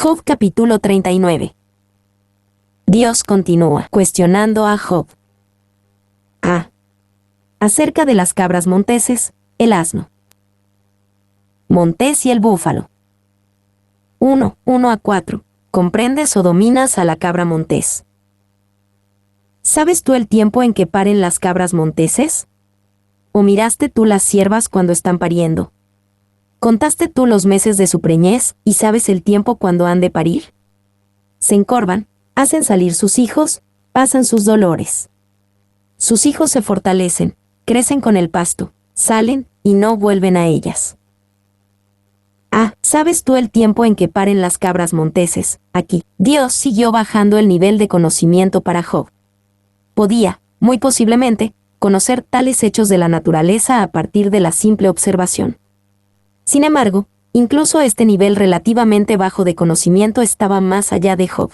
Job capítulo 39. Dios continúa cuestionando a Job. Acerca de las cabras monteses, el asno montés y el búfalo. 1:1-4. ¿Comprendes o dominas a la cabra montés? ¿Sabes tú el tiempo en que paren las cabras monteses? ¿O miraste tú las ciervas cuando están pariendo? ¿Contaste tú los meses de su preñez y sabes el tiempo cuando han de parir? Se encorvan, hacen salir sus hijos, pasan sus dolores. Sus hijos se fortalecen, crecen con el pasto, salen y no vuelven a ellas. ¿Sabes tú el tiempo en que paren las cabras monteses? Aquí, Dios siguió bajando el nivel de conocimiento para Job. Podía, muy posiblemente, conocer tales hechos de la naturaleza a partir de la simple observación. Sin embargo, incluso este nivel relativamente bajo de conocimiento estaba más allá de Job.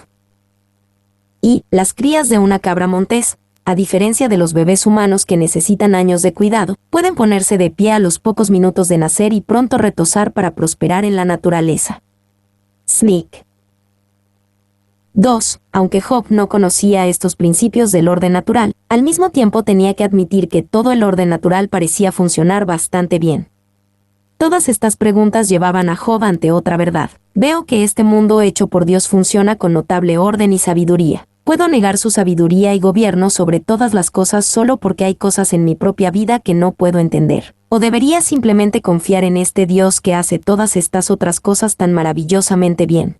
Y las crías de una cabra montés, a diferencia de los bebés humanos que necesitan años de cuidado, pueden ponerse de pie a los pocos minutos de nacer y pronto retozar para prosperar en la naturaleza. Sneak. 2. Aunque Job no conocía estos principios del orden natural, al mismo tiempo tenía que admitir que todo el orden natural parecía funcionar bastante bien. Todas estas preguntas llevaban a Job ante otra verdad. Veo que este mundo hecho por Dios funciona con notable orden y sabiduría. ¿Puedo negar su sabiduría y gobierno sobre todas las cosas solo porque hay cosas en mi propia vida que no puedo entender? ¿O debería simplemente confiar en este Dios que hace todas estas otras cosas tan maravillosamente bien?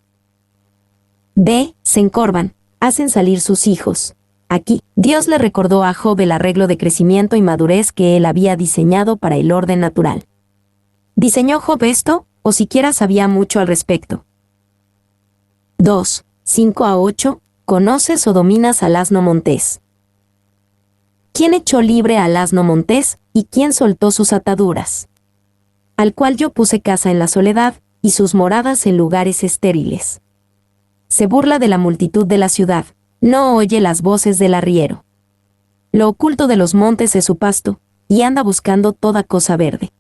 Se encorvan, hacen salir sus hijos. Aquí, Dios le recordó a Job el arreglo de crecimiento y madurez que él había diseñado para el orden natural. ¿Diseñó Job esto, o siquiera sabía mucho al respecto? 2:5-8. ¿Conoces o dominas al asno montés? ¿Quién echó libre al asno montés, y quién soltó sus ataduras? Al cual yo puse casa en la soledad, y sus moradas en lugares estériles. Se burla de la multitud de la ciudad, no oye las voces del arriero. Lo oculto de los montes es su pasto, y anda buscando toda cosa verde.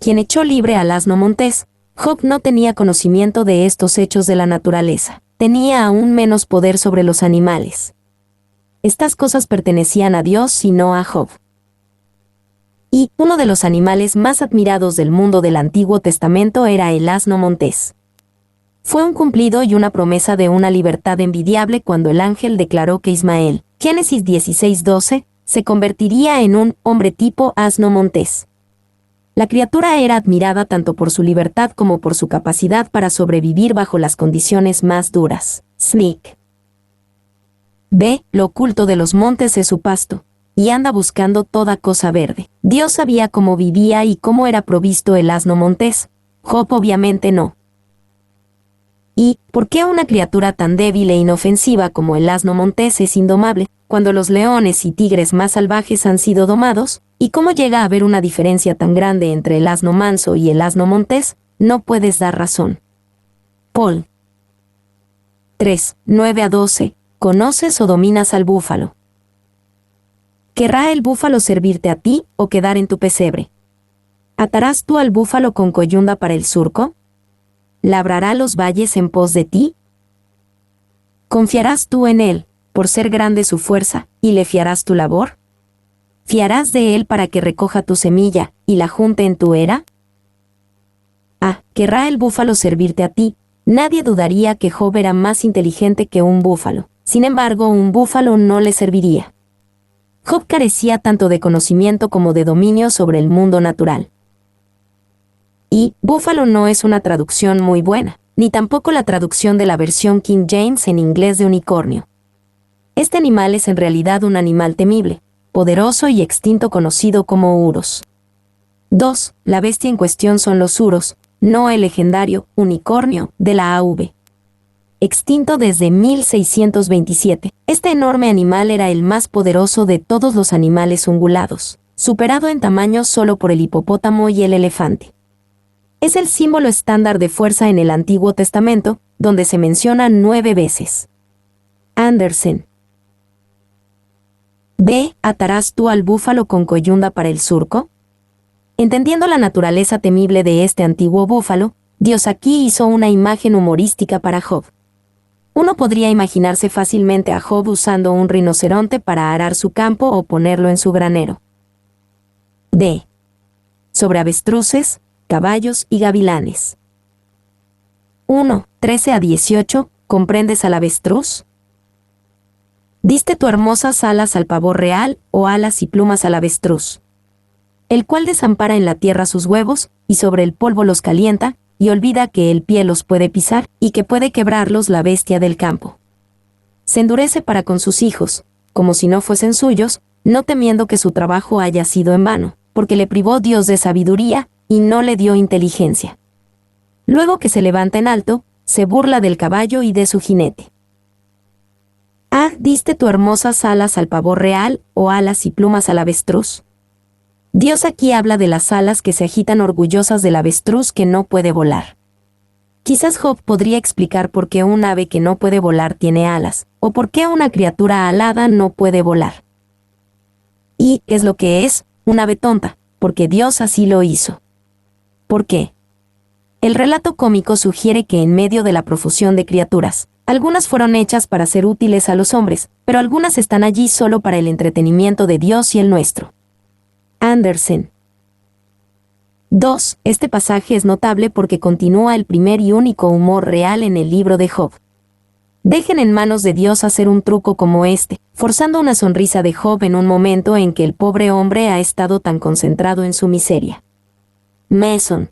¿Quién echó libre al asno montés? Job no tenía conocimiento de estos hechos de la naturaleza. Tenía aún menos poder sobre los animales. Estas cosas pertenecían a Dios y no a Job. Y uno de los animales más admirados del mundo del Antiguo Testamento era el asno montés. Fue un cumplido y una promesa de una libertad envidiable cuando el ángel declaró que Ismael, Génesis 16:12, se convertiría en un hombre tipo asno montés. La criatura era admirada tanto por su libertad como por su capacidad para sobrevivir bajo las condiciones más duras. Sneak. Lo oculto de los montes es su pasto, y anda buscando toda cosa verde. Dios sabía cómo vivía y cómo era provisto el asno montés. Job obviamente no. ¿Y por qué una criatura tan débil e inofensiva como el asno montés es indomable, cuando los leones y tigres más salvajes han sido domados? ¿Y cómo llega a haber una diferencia tan grande entre el asno manso y el asno montés? No puedes dar razón. Paul. 3:9-12. ¿Conoces o dominas al búfalo? ¿Querrá el búfalo servirte a ti o quedar en tu pesebre? ¿Atarás tú al búfalo con coyunda para el surco? ¿Labrará los valles en pos de ti? ¿Confiarás tú en él, por ser grande su fuerza, y le fiarás tu labor? ¿Fiarás de él para que recoja tu semilla, y la junte en tu era? ¿Querrá el búfalo servirte a ti? Nadie dudaría que Job era más inteligente que un búfalo. Sin embargo, un búfalo no le serviría. Job carecía tanto de conocimiento como de dominio sobre el mundo natural. Y búfalo no es una traducción muy buena, ni tampoco la traducción de la versión King James en inglés de unicornio. Este animal es en realidad un animal temible, poderoso y extinto conocido como uros. 2. La bestia en cuestión son los uros, no el legendario unicornio de la AV. Extinto desde 1627, este enorme animal era el más poderoso de todos los animales ungulados, superado en tamaño solo por el hipopótamo y el elefante. Es el símbolo estándar de fuerza en el Antiguo Testamento, donde se menciona 9 veces. Andersen. ¿Atarás tú al búfalo con coyunda para el surco? Entendiendo la naturaleza temible de este antiguo búfalo, Dios aquí hizo una imagen humorística para Job. Uno podría imaginarse fácilmente a Job usando un rinoceronte para arar su campo o ponerlo en su granero. D. Sobre avestruces, caballos y gavilanes. 1. 13 a 18. ¿Comprendes al avestruz? Diste tu hermosas alas al pavor real, o alas y plumas al avestruz, el cual desampara en la tierra sus huevos, y sobre el polvo los calienta, y olvida que el pie los puede pisar, y que puede quebrarlos la bestia del campo. Se endurece para con sus hijos, como si no fuesen suyos, no temiendo que su trabajo haya sido en vano, porque le privó Dios de sabiduría, y no le dio inteligencia. Luego que se levanta en alto, se burla del caballo y de su jinete. Ah, diste tu hermosas alas al pavor real, o alas y plumas al avestruz. Dios aquí habla de las alas que se agitan orgullosas del avestruz que no puede volar. Quizás Job podría explicar por qué un ave que no puede volar tiene alas, o por qué una criatura alada no puede volar. ¿Y qué es lo que es? Un ave tonta, porque Dios así lo hizo. ¿Por qué? El relato cómico sugiere que en medio de la profusión de criaturas, algunas fueron hechas para ser útiles a los hombres, pero algunas están allí solo para el entretenimiento de Dios y el nuestro. Andersen. 2. Este pasaje es notable porque continúa el primer y único humor real en el libro de Job. Dejen en manos de Dios hacer un truco como este, forzando una sonrisa de Job en un momento en que el pobre hombre ha estado tan concentrado en su miseria. Mason.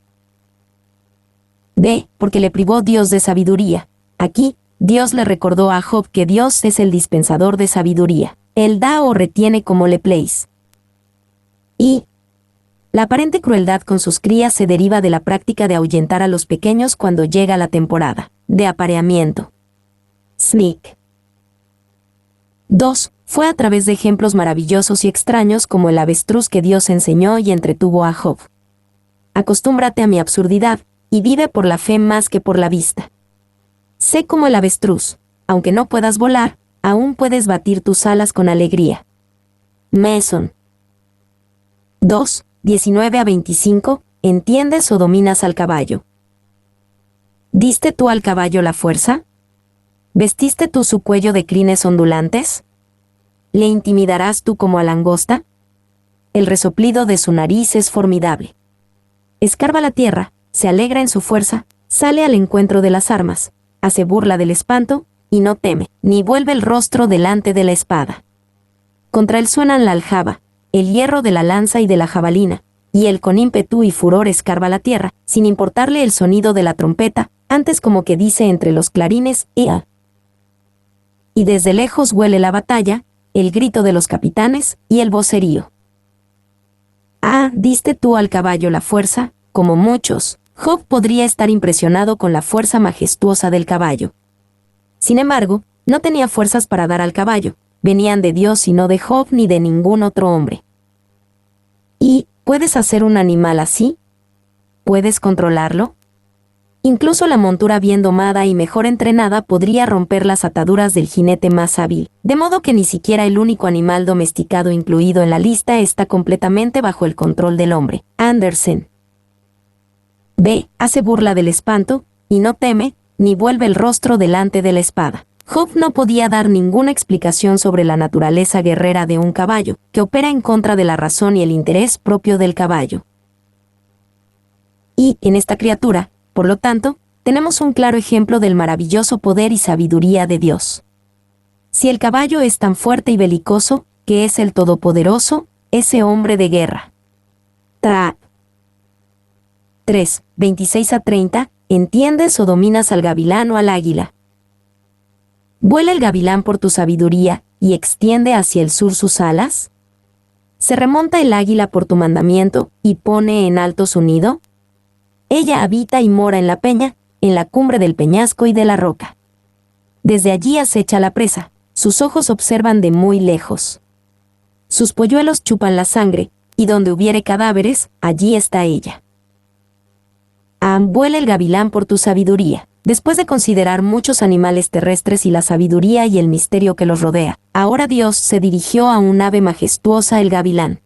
D. Porque le privó Dios de sabiduría. Aquí, Dios le recordó a Job que Dios es el dispensador de sabiduría. Él da o retiene como le place. Y la aparente crueldad con sus crías se deriva de la práctica de ahuyentar a los pequeños cuando llega la temporada de apareamiento. Sneak. 2. Fue a través de ejemplos maravillosos y extraños como el avestruz que Dios enseñó y entretuvo a Job. Acostúmbrate a mi absurdidad, y vive por la fe más que por la vista. Sé como el avestruz, aunque no puedas volar, aún puedes batir tus alas con alegría. Mason. 2. 19 a 25. ¿Entiendes o dominas al caballo? ¿Diste tú al caballo la fuerza? ¿Vestiste tú su cuello de crines ondulantes? ¿Le intimidarás tú como a langosta? El resoplido de su nariz es formidable. Escarba la tierra, se alegra en su fuerza, sale al encuentro de las armas, hace burla del espanto, y no teme, ni vuelve el rostro delante de la espada. Contra él suenan la aljaba, el hierro de la lanza y de la jabalina, y él con ímpetu y furor escarba la tierra, sin importarle el sonido de la trompeta, antes como que dice entre los clarines, ¡Ea! Y desde lejos huele la batalla, el grito de los capitanes, y el vocerío. Ah, diste tú al caballo la fuerza, como muchos. Job podría estar impresionado con la fuerza majestuosa del caballo. Sin embargo, no tenía fuerzas para dar al caballo, venían de Dios y no de Job ni de ningún otro hombre. ¿Y puedes hacer un animal así? ¿Puedes controlarlo? Incluso la montura bien domada y mejor entrenada podría romper las ataduras del jinete más hábil, de modo que ni siquiera el único animal domesticado incluido en la lista está completamente bajo el control del hombre. Andersen. B. Hace burla del espanto, y no teme, ni vuelve el rostro delante de la espada. Job no podía dar ninguna explicación sobre la naturaleza guerrera de un caballo, que opera en contra de la razón y el interés propio del caballo. Y, en esta criatura, por lo tanto, tenemos un claro ejemplo del maravilloso poder y sabiduría de Dios. Si el caballo es tan fuerte y belicoso, que es el Todopoderoso, ese hombre de guerra. 3. 26 a 30. ¿Entiendes o dominas al gavilán o al águila? ¿Vuela el gavilán por tu sabiduría, y extiende hacia el sur sus alas? ¿Se remonta el águila por tu mandamiento, y pone en alto su nido? Ella habita y mora en la peña, en la cumbre del peñasco y de la roca. Desde allí acecha la presa, sus ojos observan de muy lejos. Sus polluelos chupan la sangre, y donde hubiere cadáveres, allí está ella. Vuela el gavilán por tu sabiduría. Después de considerar muchos animales terrestres y la sabiduría y el misterio que los rodea, ahora Dios se dirigió a un ave majestuosa, el gavilán.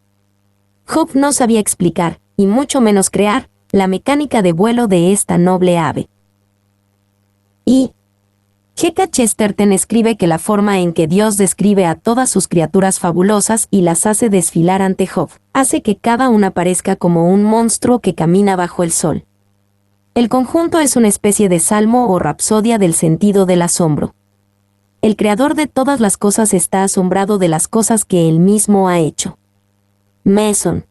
Job no sabía explicar, y mucho menos crear, la mecánica de vuelo de esta noble ave. Y G.K. Chesterton escribe que la forma en que Dios describe a todas sus criaturas fabulosas y las hace desfilar ante Job, hace que cada una parezca como un monstruo que camina bajo el sol. El conjunto es una especie de salmo o rapsodia del sentido del asombro. El creador de todas las cosas está asombrado de las cosas que él mismo ha hecho. Mason.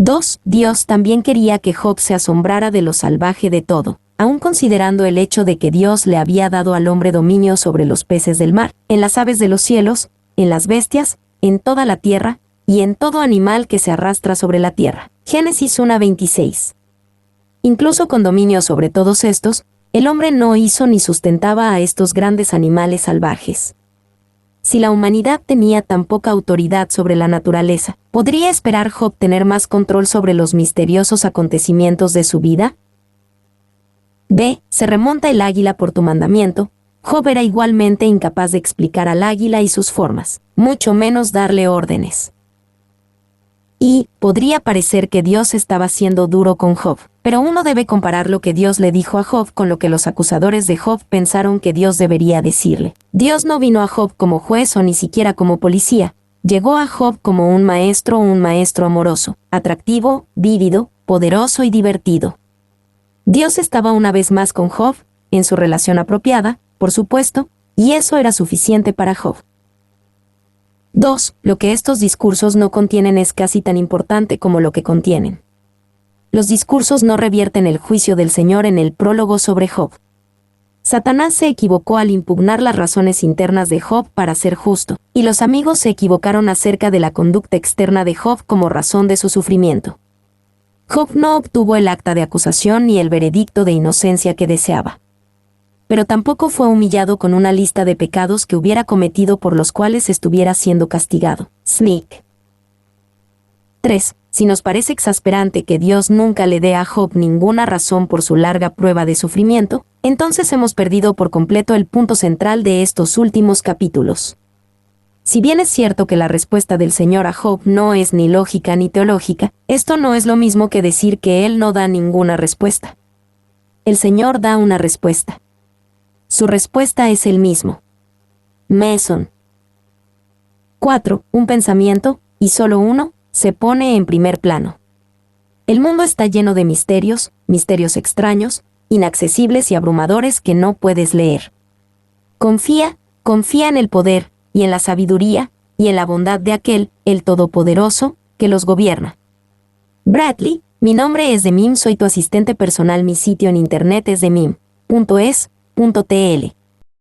2. Dios también quería que Job se asombrara de lo salvaje de todo, aun considerando el hecho de que Dios le había dado al hombre dominio sobre los peces del mar, en las aves de los cielos, en las bestias, en toda la tierra, y en todo animal que se arrastra sobre la tierra. Génesis 1:26. Incluso con dominio sobre todos estos, el hombre no hizo ni sustentaba a estos grandes animales salvajes. Si la humanidad tenía tan poca autoridad sobre la naturaleza, ¿podría esperar Job tener más control sobre los misteriosos acontecimientos de su vida? B. Se remonta el águila por tu mandamiento. Job era igualmente incapaz de explicar al águila y sus formas, mucho menos darle órdenes. Y podría parecer que Dios estaba siendo duro con Job, pero uno debe comparar lo que Dios le dijo a Job con lo que los acusadores de Job pensaron que Dios debería decirle. Dios no vino a Job como juez o ni siquiera como policía, llegó a Job como un maestro amoroso, atractivo, vívido, poderoso y divertido. Dios estaba una vez más con Job, en su relación apropiada, por supuesto, y eso era suficiente para Job. 2. Lo que estos discursos no contienen es casi tan importante como lo que contienen. Los discursos no revierten el juicio del Señor en el prólogo sobre Job. Satanás se equivocó al impugnar las razones internas de Job para ser justo, y los amigos se equivocaron acerca de la conducta externa de Job como razón de su sufrimiento. Job no obtuvo el acta de acusación ni el veredicto de inocencia que deseaba. Pero tampoco fue humillado con una lista de pecados que hubiera cometido por los cuales estuviera siendo castigado. Sneak. 3. Si nos parece exasperante que Dios nunca le dé a Job ninguna razón por su larga prueba de sufrimiento, entonces hemos perdido por completo el punto central de estos últimos capítulos. Si bien es cierto que la respuesta del Señor a Job no es ni lógica ni teológica, esto no es lo mismo que decir que Él no da ninguna respuesta. El Señor da una respuesta. Su respuesta es el mismo. Mason. 4. Un pensamiento, y solo uno, se pone en primer plano. El mundo está lleno de misterios extraños, inaccesibles y abrumadores que no puedes leer. Confía en el poder, y en la sabiduría, y en la bondad de aquel, el Todopoderoso, que los gobierna. Bradley, mi nombre es Demim, soy tu asistente personal, mi sitio en internet es demim.es.tl.